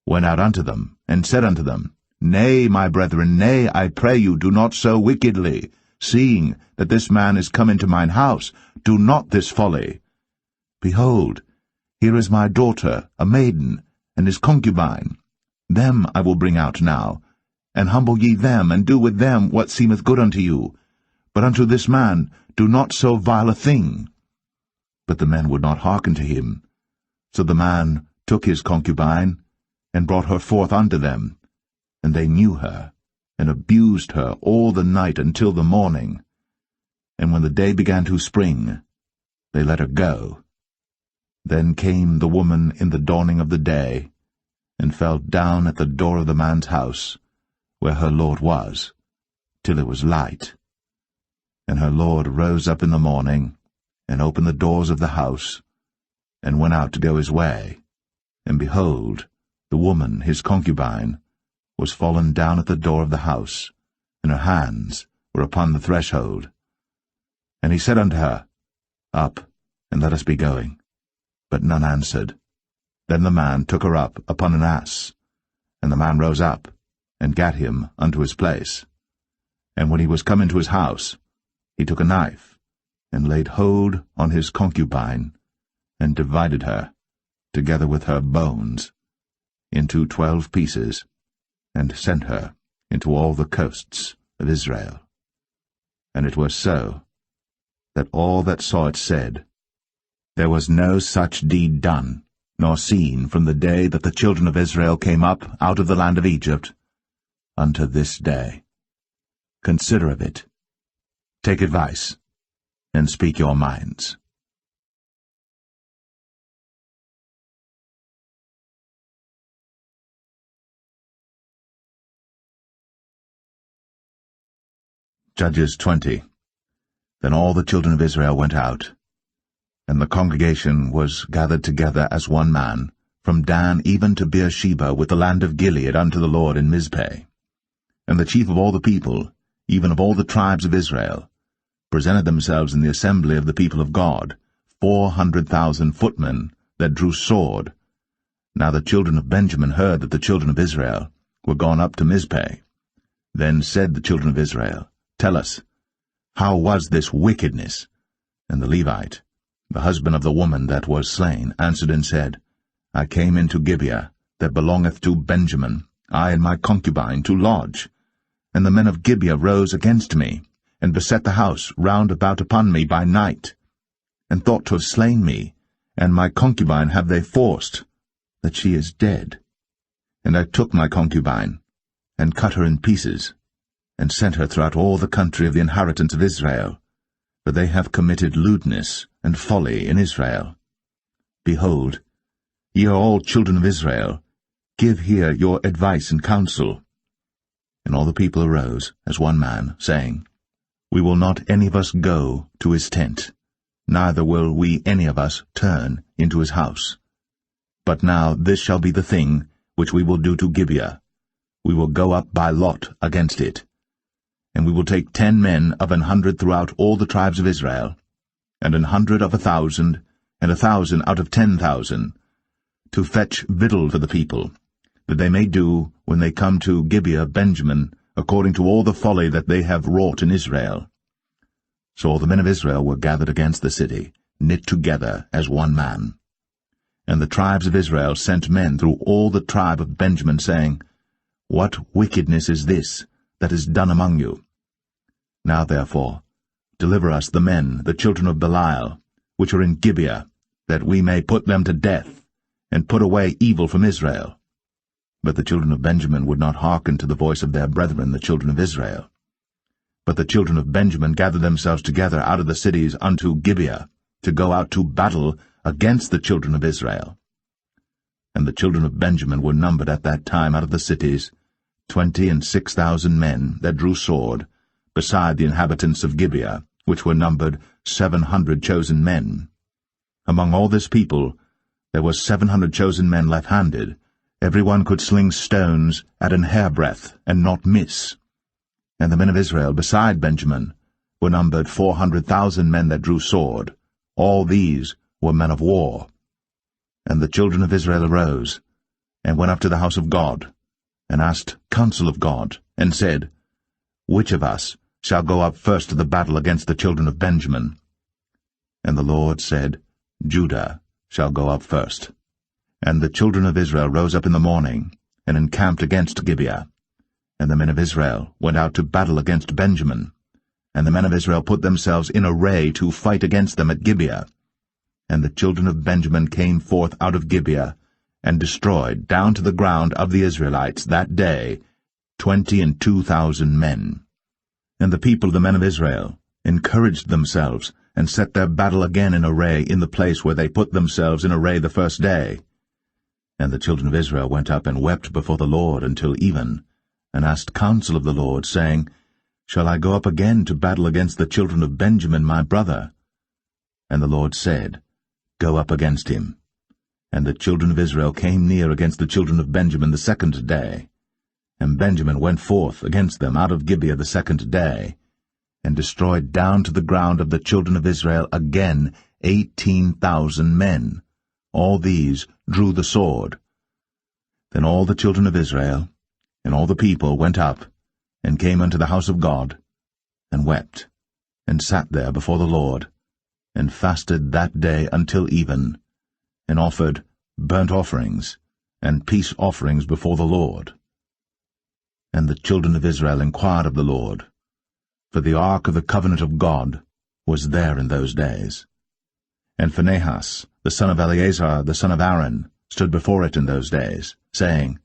went out unto them, and said unto them, Nay, my brethren, nay, I pray you, do not so wickedly, seeing that this man is come into mine house. Do not this folly. Behold, here is my daughter, a maiden, and his concubine. Them I will bring out now, and humble ye them, and do with them what seemeth good unto you. But unto this man do not so vile a thing. But the men would not hearken to him. So the man took his concubine, and brought her forth unto them. And they knew her, and abused her all the night until the morning. And when the day began to spring, they let her go. Then came the woman in the dawning of the day, and fell down at the door of the man's house, where her lord was, till it was light. And her lord rose up in the morning, and opened the doors of the house, and went out to go his way. And behold, the woman, his concubine, was fallen down at the door of the house, and her hands were upon the threshold. And he said unto her, Up, and let us be going. But none answered. Then the man took her up upon an ass. And the man rose up, and gat him unto his place. And when he was come into his house, he took a knife, and laid hold on his concubine, and divided her, together with her bones, into 12 pieces, and sent her into all the coasts of Israel. And it was so, that all that saw it said, There was no such deed done, nor seen from the day that the children of Israel came up out of the land of Egypt, unto this day. Consider of it, take advice, and speak your minds. Judges 20. Then all the children of Israel went out, and the congregation was gathered together as one man, from Dan even to Beersheba with the land of Gilead unto the Lord in Mizpeh. And the chief of all the people, even of all the tribes of Israel, presented themselves in the assembly of the people of God, 400,000 footmen that drew sword. Now the children of Benjamin heard that the children of Israel were gone up to Mizpeh. Then said the children of Israel, Tell us, how was this wickedness? And the Levite, the husband of the woman that was slain, answered and said, I came into Gibeah, that belongeth to Benjamin, I and my concubine, to lodge. And the men of Gibeah rose against me, and beset the house round about upon me by night, and thought to have slain me, and my concubine have they forced, that she is dead. And I took my concubine, and cut her in pieces, and sent her throughout all the country of the inheritance of Israel, for they have committed lewdness and folly in Israel. Behold, ye are all children of Israel, give here your advice and counsel. And all the people arose as one man, saying, We will not any of us go to his tent, neither will we any of us turn into his house. But now this shall be the thing which we will do to Gibeah. We will go up by lot against it. And we will take 10 men of 100 throughout all the tribes of Israel, and 100 of 1,000, and 1,000 out of 10,000, to fetch victual for the people, that they may do, when they come to Gibeah Benjamin, according to all the folly that they have wrought in Israel. So all the men of Israel were gathered against the city, knit together as one man. And the tribes of Israel sent men through all the tribe of Benjamin, saying, What wickedness is this that is done among you? Now therefore, deliver us the men, the children of Belial, which are in Gibeah, that we may put them to death, and put away evil from Israel. But the children of Benjamin would not hearken to the voice of their brethren, the children of Israel. But the children of Benjamin gathered themselves together out of the cities unto Gibeah, to go out to battle against the children of Israel. And the children of Benjamin were numbered at that time out of the cities 26,000 men that drew sword, beside the inhabitants of Gibeah, which were numbered 700 chosen men. Among all this people there were 700 chosen men left-handed. Every one could sling stones at an hairbreadth, and not miss. And the men of Israel beside Benjamin were numbered 400,000 men that drew sword. All these were men of war. And the children of Israel arose, and went up to the house of God, and asked counsel of God, and said, Which of us shall go up first to the battle against the children of Benjamin? And the Lord said, Judah shall go up first. And the children of Israel rose up in the morning, and encamped against Gibeah. And the men of Israel went out to battle against Benjamin. And the men of Israel put themselves in array to fight against them at Gibeah. And the children of Benjamin came forth out of Gibeah, and destroyed down to the ground of the Israelites that day 22,000 men. And the people of the men of Israel encouraged themselves, and set their battle again in array in the place where they put themselves in array the first day. And the children of Israel went up and wept before the Lord until even, and asked counsel of the Lord, saying, Shall I go up again to battle against the children of Benjamin my brother? And the Lord said, Go up against him. And the children of Israel came near against the children of Benjamin the second day. And Benjamin went forth against them out of Gibeah the second day, and destroyed down to the ground of the children of Israel again 18,000 men, all these drew the sword. Then all the children of Israel, and all the people went up, and came unto the house of God, and wept, and sat there before the Lord, and fasted that day until even, and offered burnt offerings, and peace offerings before the Lord. And the children of Israel inquired of the Lord, for the ark of the covenant of God was there in those days. And Phinehas, the son of Eleazar, the son of Aaron, stood before it in those days, saying,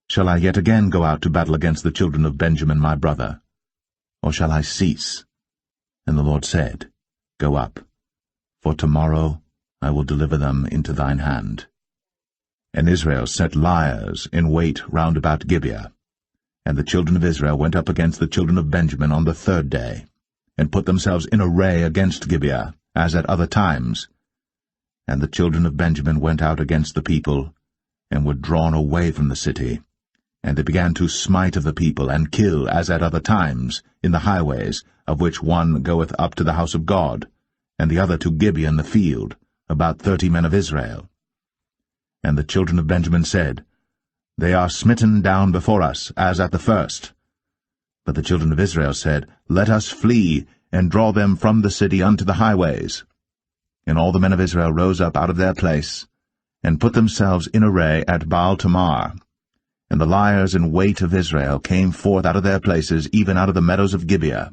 Shall I yet again go out to battle against the children of Benjamin my brother? Or shall I cease? And the Lord said, Go up, for tomorrow I will deliver them into thine hand. And Israel set liers in wait round about Gibeah. And the children of Israel went up against the children of Benjamin on the third day, and put themselves in array against Gibeah, as at other times. And the children of Benjamin went out against the people, and were drawn away from the city. And they began to smite of the people, and kill, as at other times, in the highways, of which one goeth up to the house of God, and the other to Gibeah in the field, about 30 men of Israel. And the children of Benjamin said, They are smitten down before us, as at the first. But the children of Israel said, Let us flee, and draw them from the city unto the highways. And all the men of Israel rose up out of their place, and put themselves in array at Baal-Tamar. And the liers in wait of Israel came forth out of their places, even out of the meadows of Gibeah.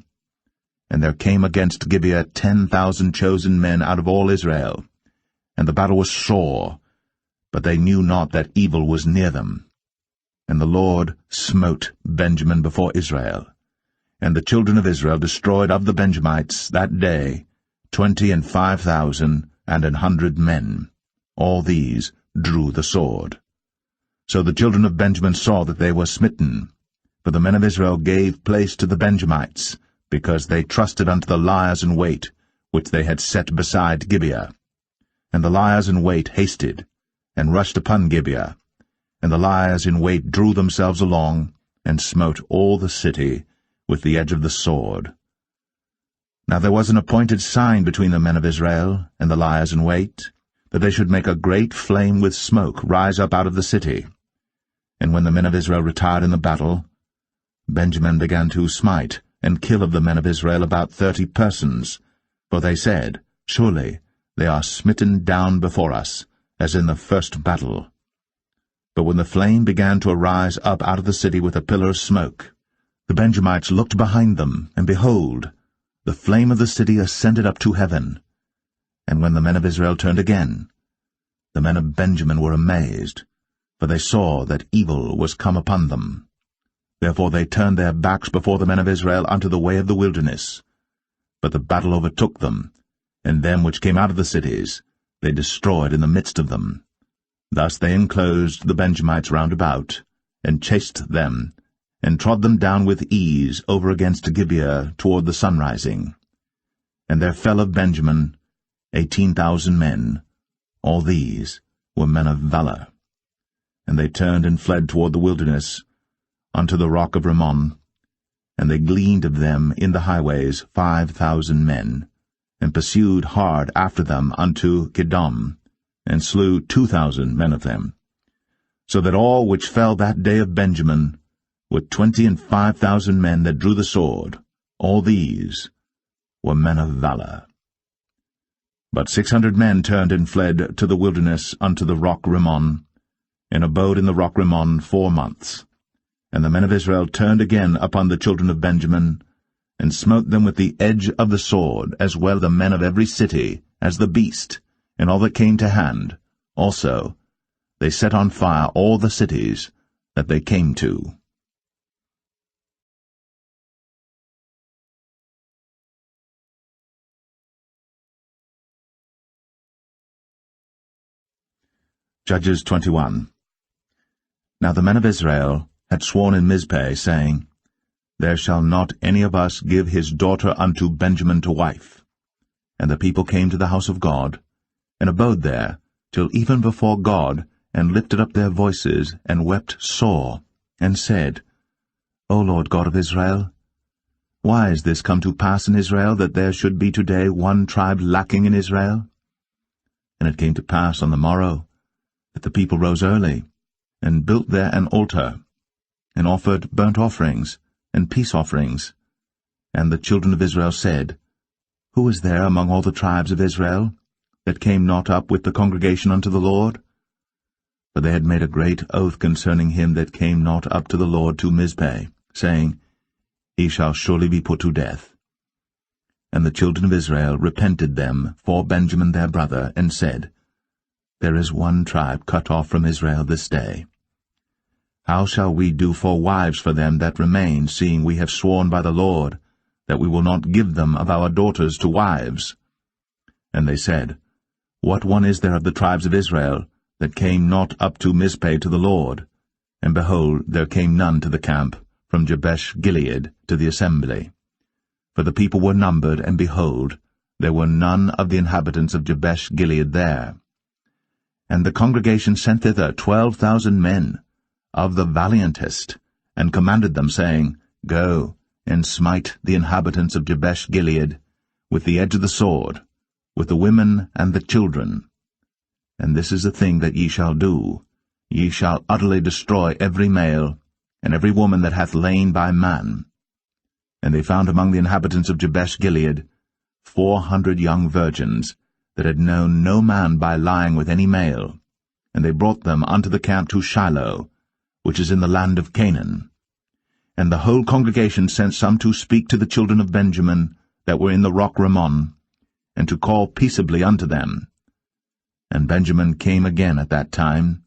And there came against Gibeah 10,000 chosen men out of all Israel. And the battle was sore, but they knew not that evil was near them. And the Lord smote Benjamin before Israel. And the children of Israel destroyed of the Benjamites that day 25,000 and 100 men. All these drew the sword. So the children of Benjamin saw that they were smitten. For the men of Israel gave place to the Benjamites, because they trusted unto the liers in wait, which they had set beside Gibeah. And the liers in wait hasted, and rushed upon Gibeah. And the liers in wait drew themselves along, and smote all the city with the edge of the sword. Now there was an appointed sign between the men of Israel and the liers in wait, that they should make a great flame with smoke rise up out of the city. And when the men of Israel retired in the battle, Benjamin began to smite and kill of the men of Israel about 30 persons, for they said, Surely they are smitten down before us, as in the first battle. But when the flame began to arise up out of the city with a pillar of smoke, the Benjamites looked behind them, and behold, the flame of the city ascended up to heaven. And when the men of Israel turned again, the men of Benjamin were amazed, for they saw that evil was come upon them. Therefore they turned their backs before the men of Israel unto the way of the wilderness. But the battle overtook them, and them which came out of the cities they destroyed in the midst of them. Thus they enclosed the Benjamites round about, and chased them, and trod them down with ease over against Gibeah toward the sunrising. And there fell of Benjamin 18,000 men. All these were men of valor. And they turned and fled toward the wilderness, unto the rock of Rimmon. And they gleaned of them in the highways 5,000 men, and pursued hard after them unto Kidom, and slew 2,000 men of them. So that all which fell that day of Benjamin were 25,000 men that drew the sword. All these were men of valor. But 600 men turned and fled to the wilderness unto the rock Rimmon, and abode in the rock Rimmon 4 months. And the men of Israel turned again upon the children of Benjamin, and smote them with the edge of the sword, as well the men of every city as the beast, and all that came to hand. Also they set on fire all the cities that they came to. Judges 21. Now the men of Israel had sworn in Mizpeh, saying, There shall not any of us give his daughter unto Benjamin to wife. And the people came to the house of God, and abode there till even before God, and lifted up their voices, and wept sore, and said, O Lord God of Israel, why is this come to pass in Israel, that there should be today one tribe lacking in Israel? And it came to pass on the morrow that the people rose early, and built there an altar, and offered burnt offerings and peace offerings. And the children of Israel said, Who is there among all the tribes of Israel that came not up with the congregation unto the Lord? For they had made a great oath concerning him that came not up to the Lord to Mizpeh, saying, He shall surely be put to death. And the children of Israel repented them for Benjamin their brother, and said, There is one tribe cut off from Israel this day. How shall we do for wives for them that remain, seeing we have sworn by the Lord that we will not give them of our daughters to wives? And they said, What one is there of the tribes of Israel that came not up to Mizpeh to the Lord? And behold, there came none to the camp from Jabesh-Gilead to the assembly. For the people were numbered, and behold, there were none of the inhabitants of Jabesh-Gilead there. And the congregation sent thither 12,000 men, of the valiantest, and commanded them, saying, Go, and smite the inhabitants of Jabesh-Gilead with the edge of the sword, with the women and the children. And this is the thing that ye shall do. Ye shall utterly destroy every male, and every woman that hath lain by man. And they found among the inhabitants of Jabesh-Gilead 400 young virgins, that had known no man by lying with any male. And they brought them unto the camp to Shiloh, which is in the land of Canaan. And the whole congregation sent some to speak to the children of Benjamin that were in the rock Rimmon, and to call peaceably unto them. And Benjamin came again at that time,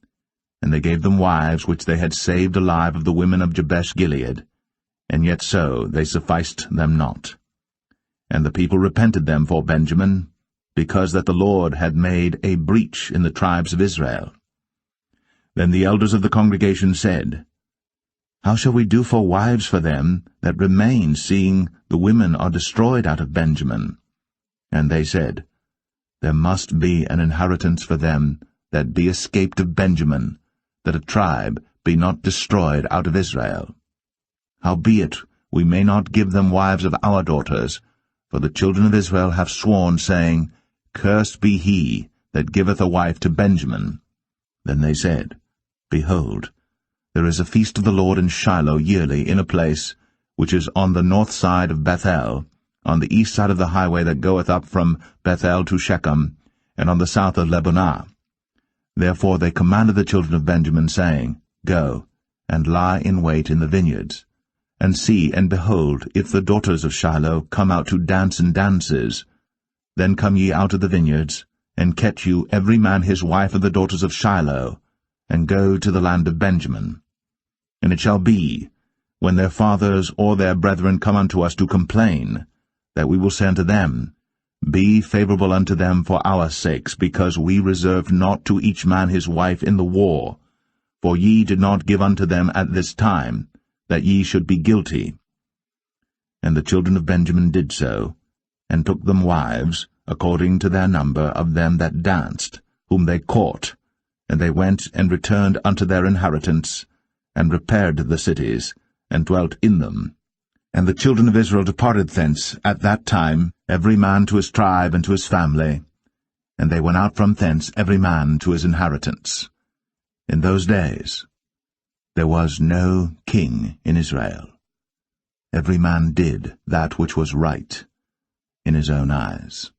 and they gave them wives which they had saved alive of the women of Jabesh-Gilead, and yet so they sufficed them not. And the people repented them for Benjamin, because that the Lord had made a breach in the tribes of Israel. Then the elders of the congregation said, How shall we do for wives for them that remain, seeing the women are destroyed out of Benjamin? And they said, There must be an inheritance for them that be escaped of Benjamin, that a tribe be not destroyed out of Israel. Howbeit we may not give them wives of our daughters, for the children of Israel have sworn, saying, Cursed be he that giveth a wife to Benjamin. Then they said, Behold, there is a feast of the Lord in Shiloh yearly in a place which is on the north side of Bethel, on the east side of the highway that goeth up from Bethel to Shechem, and on the south of Lebonah. Therefore they commanded the children of Benjamin, saying, Go, and lie in wait in the vineyards, and see, and behold, if the daughters of Shiloh come out to dance in dances, then come ye out of the vineyards, and catch you every man his wife of the daughters of Shiloh, and go to the land of Benjamin. And it shall be, when their fathers or their brethren come unto us to complain, that we will say unto them, Be favorable unto them for our sakes, because we reserved not to each man his wife in the war, for ye did not give unto them at this time, that ye should be guilty. And the children of Benjamin did so, and took them wives, according to their number of them that danced, whom they caught, and they went and returned unto their inheritance, and repaired the cities, and dwelt in them. And the children of Israel departed thence at that time, every man to his tribe and to his family, and they went out from thence every man to his inheritance. In those days there was no king in Israel. Every man did that which was right in his own eyes.